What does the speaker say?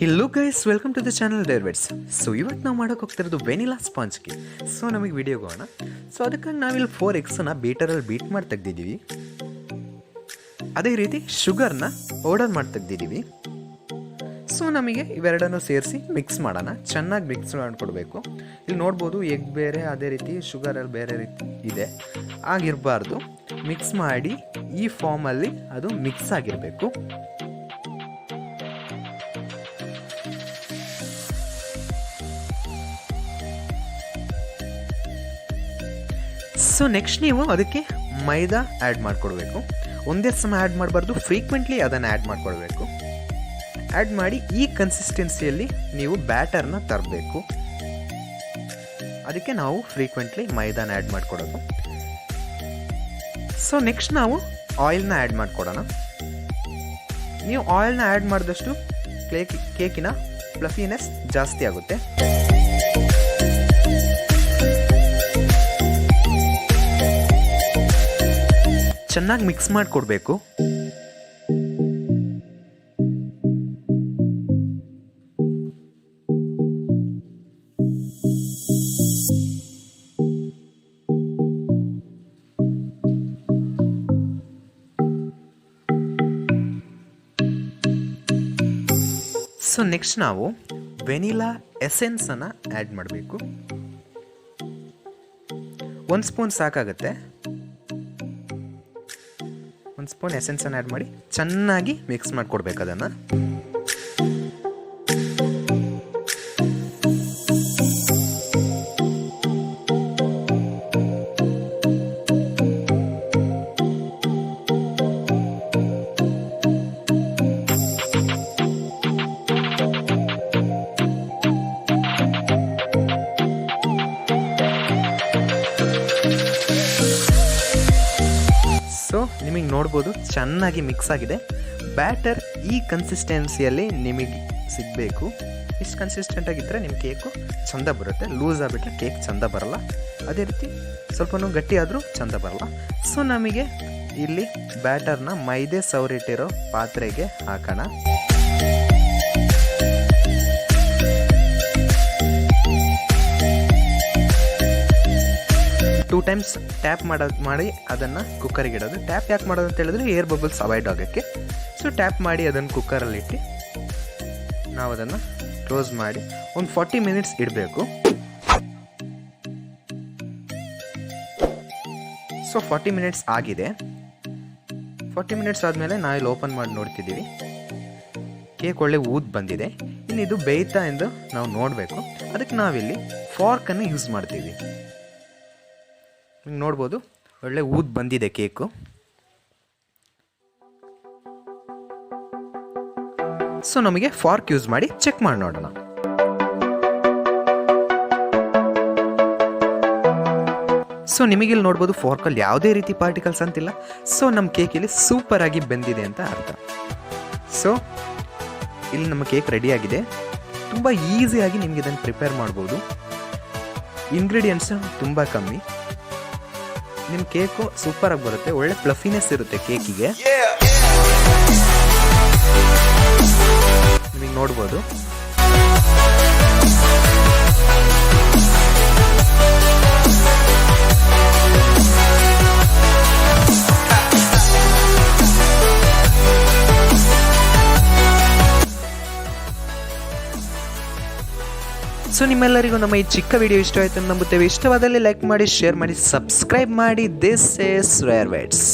Hello guys, welcome to the channel vids. So ಇವತ್ತು ನಾವು ಮಾಡೋಕೆ ಹೋಗ್ತಿರೋದು ವೆನಿಲಾ ಸ್ಪಾಂಜ್ ಕೇಕ್. ಸೊ ನಮಗೆ ವಿಡಿಯೋಗೆ ಹೋಗೋಣ. ಸೊ ಅದಕ್ಕಾಗಿ ನಾವಿಲ್ಲಿ 4 ಎಗ್ಸನ್ನು ಬೀಟರಲ್ಲಿ ಬೀಟ್ ಮಾಡಿ ತೆಗೆದಿದ್ದೀವಿ. ಅದೇ ರೀತಿ ಶುಗರ್ನ ಪೌಡರ್ ಮಾಡಿ ತೆಗೆದಿದ್ದೀವಿ. ಸೊ ನಮಗೆ ಇವೆರಡನ್ನು ಸೇರಿಸಿ ಮಿಕ್ಸ್ ಮಾಡೋಣ. ಚೆನ್ನಾಗಿ ಮಿಕ್ಸ್ ಮಾಡಿಕೊಡ್ಬೇಕು. ಇಲ್ಲಿ ನೋಡ್ಬೋದು ಎಗ್ ಬೇರೆ, ಅದೇ ರೀತಿ ಶುಗರಲ್ಲಿ ಬೇರೆ ರೀತಿ ಇದೆ. ಆಗಿರಬಾರ್ದು. ಮಿಕ್ಸ್ ಮಾಡಿ ಈ ಫಾರ್ಮಲ್ಲಿ ಅದು ಮಿಕ್ಸ್ ಆಗಿರಬೇಕು. ಸೊ ನೆಕ್ಸ್ಟ್ ನೀವು ಅದಕ್ಕೆ ಮೈದಾ ಆ್ಯಡ್ ಮಾಡಿಕೊಡ್ಬೇಕು. ಒಂದೇ ಸಮ ಆ್ಯಡ್ ಮಾಡಬಾರ್ದು, ಫ್ರೀಕ್ವೆಂಟ್ಲಿ ಅದನ್ನು ಆ್ಯಡ್ ಮಾಡಿಕೊಡ್ಬೇಕು. ಆ್ಯಡ್ ಮಾಡಿ ಈ ಕನ್ಸಿಸ್ಟೆನ್ಸಿಯಲ್ಲಿ ನೀವು ಬ್ಯಾಟರ್ನ ತರಬೇಕು. ಅದಕ್ಕೆ ನಾವು ಫ್ರೀಕ್ವೆಂಟ್ಲಿ ಮೈದಾನ ಆ್ಯಡ್ ಮಾಡಿಕೊಡೋದು. ಸೊ ನೆಕ್ಸ್ಟ್ ನಾವು ಆಯಿಲ್ನ ಆ್ಯಡ್ ಮಾಡಿಕೊಡೋಣ. ನೀವು ಆಯಿಲ್ನ ಆ್ಯಡ್ ಮಾಡಿದಷ್ಟು ಕೇಕಿನ ಫ್ಲಫಿನೆಸ್ ಜಾಸ್ತಿ ಆಗುತ್ತೆ. ಚೆನ್ನಾಗಿ ಮಿಕ್ಸ್ ಮಾಡಿಕೊಡ್ಬೇಕು. ಸೊ ನೆಕ್ಸ್ಟ್ ನಾವು ವೆನಿಲಾ ಎಸೆನ್ಸನ್ನು ಆ್ಯಡ್ ಮಾಡಬೇಕು. 1 ಸ್ಪೂನ್ ಸಾಕಾಗುತ್ತೆ. 1 ಸ್ಪೂನ್ ಎಸೆನ್ಸನ್ನು ಆ್ಯಡ್ ಮಾಡಿ ಚೆನ್ನಾಗಿ ಮಿಕ್ಸ್ ಮಾಡಿಕೊಡ್ಬೇಕು ಅದನ್ನು. ಸೊ ನಿಮಗೆ ನೋಡ್ಬೋದು ಚೆನ್ನಾಗಿ ಮಿಕ್ಸ್ ಆಗಿದೆ. ಬ್ಯಾಟರ್ ಈ ಕನ್ಸಿಸ್ಟೆನ್ಸಿಯಲ್ಲಿ ನಿಮಗೆ ಸಿಗಬೇಕು. ಇಷ್ಟು ಕನ್ಸಿಸ್ಟೆಂಟಾಗಿದ್ದರೆ ನಿಮ್ಮ ಕೇಕು ಚೆಂದ ಬರುತ್ತೆ. ಲೂಸ್ ಆಗಿಬಿಟ್ರೆ ಕೇಕ್ ಚೆಂದ ಬರಲ್ಲ. ಅದೇ ರೀತಿ ಸ್ವಲ್ಪನೂ ಗಟ್ಟಿ ಆದರೂ ಚೆಂದ ಬರಲ್ಲ. ಸೊ ನಮಗೆ ಇಲ್ಲಿ ಬ್ಯಾಟರ್ನ ಮೈದೆ ಸವರಿಟ್ಟಿರೋ ಪಾತ್ರೆಗೆ ಹಾಕೋಣ. ಟೂ ಟೈಮ್ಸ್ ಟ್ಯಾಪ್ ಮಾಡಿ ಅದನ್ನು ಕುಕ್ಕರಿಗೆ ಇಡೋದು. ಟ್ಯಾಪ್ ಯಾಕೆ ಮಾಡೋದು ಅಂತ ಹೇಳಿದ್ರೆ ಏರ್ ಬಬಲ್ಸ್ ಅವಾಯ್ಡ್ ಆಗೋಕ್ಕೆ. ಸೊ ಟ್ಯಾಪ್ ಮಾಡಿ ಅದನ್ನು ಕುಕ್ಕರಲ್ಲಿ ಇಟ್ಟು ನಾವು ಅದನ್ನು ಕ್ಲೋಸ್ ಮಾಡಿ ಒಂದು 40 ಮಿನಿಟ್ಸ್ ಇಡಬೇಕು. ಸೊ 40 ಮಿನಿಟ್ಸ್ ಆಗಿದೆ. 40 ಮಿನಿಟ್ಸ್ ಆದಮೇಲೆ ನಾವಿಲ್ಲಿ ಓಪನ್ ಮಾಡಿ ನೋಡ್ತಿದ್ದೀವಿ. ಕೇಕ್ ಒಳ್ಳೆ ಊದ್ ಬಂದಿದೆ. ಇನ್ನು ಇದು ಬೇಯ್ತಾ ಎಂದು ನಾವು ನೋಡಬೇಕು. ಅದಕ್ಕೆ ನಾವಿಲ್ಲಿ ಫಾರ್ಕನ್ನು ಯೂಸ್ ಮಾಡ್ತೀವಿ. ನೋಡ್ಬೋದು ಒಳ್ಳೆ ಊದ್ ಬಂದಿದೆ ಕೇಕು. ಸೊ ನಮಗೆ ಫಾರ್ಕ್ ಯೂಸ್ ಮಾಡಿ ಚೆಕ್ ಮಾಡಿ ನೋಡೋಣ. ಸೊ ನಿಮಗಿಲ್ಲಿ ನೋಡ್ಬೋದು ಫಾರ್ಕಲ್ಲಿ ಯಾವುದೇ ರೀತಿ ಪಾರ್ಟಿಕಲ್ಸ್ ಅಂತಿಲ್ಲ. ಸೊ ನಮ್ಮ ಕೇಕ್ ಇಲ್ಲಿ ಸೂಪರ್ ಆಗಿ ಬೆಂದಿದೆ ಅಂತ ಅರ್ಥ. ಸೊ ಇಲ್ಲಿ ನಮ್ಮ ಕೇಕ್ ರೆಡಿಯಾಗಿದೆ. ತುಂಬ ಈಸಿಯಾಗಿ ನಿಮ್ಗೆ ಇದನ್ನು ಪ್ರಿಪೇರ್ ಮಾಡ್ಬೋದು. ಇಂಗ್ರೀಡಿಯೆಂಟ್ಸ್ ತುಂಬ ಕಮ್ಮಿ. ನಿಮ್ಮ ಕೇಕು ಸೂಪರ್ ಆಗಿ ಬರುತ್ತೆ. ಒಳ್ಳೆ ಫ್ಲಫಿನೆಸ್ ಇರುತ್ತೆ ಕೇಕಿಗೆ. ನಿಮಗೆ ನೋಡ್ಬೋದು. ಸೊ ನಿಮ್ಮೆಲ್ಲರಿಗೂ ನಮ್ಮ ಈ ಚಿಕ್ಕ ವಿಡಿಯೋ ಇಷ್ಟ ಆಯಿತು ನಂಬುತ್ತೇವೆ. ಇಷ್ಟವಾದಲ್ಲಿ ಲೈಕ್ ಮಾಡಿ, ಶೇರ್ ಮಾಡಿ, ಸಬ್ಸ್ಕ್ರೈಬ್ ಮಾಡಿ. This is widths.